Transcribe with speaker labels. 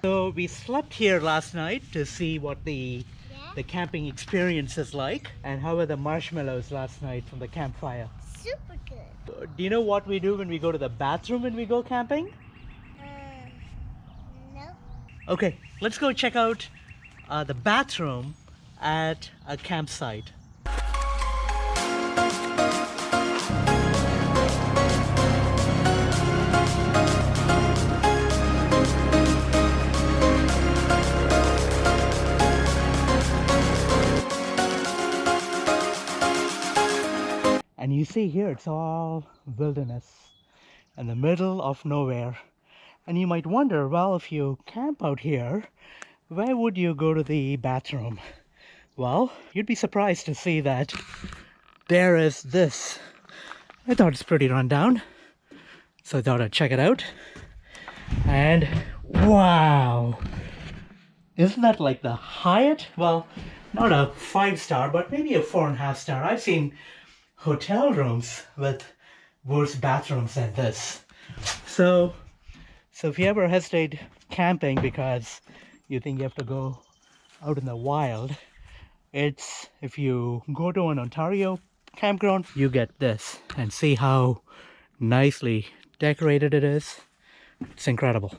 Speaker 1: So we slept here last night to see what the camping experience is like, and how were the marshmallows last night from the campfire.
Speaker 2: Super good.
Speaker 1: Do you know what we do when we go to the bathroom when we go camping?
Speaker 2: No.
Speaker 1: Okay, let's go check out the bathroom at a campsite. And you see here, it's all wilderness in the middle of nowhere. And you might wonder, well, if you camp out here, where would you go to the bathroom? Well, you'd be surprised to see that there is this. I thought it's pretty rundown, so I thought I'd check it out. And wow! Isn't that like the Hyatt? Well, not a 5-star, but maybe a 4.5-star. I've seen hotel rooms with worse bathrooms than this. So if you ever hesitate camping because you think you have to go out in the wild, it's if you go to an Ontario campground, you get this and see how nicely decorated it is. It's incredible.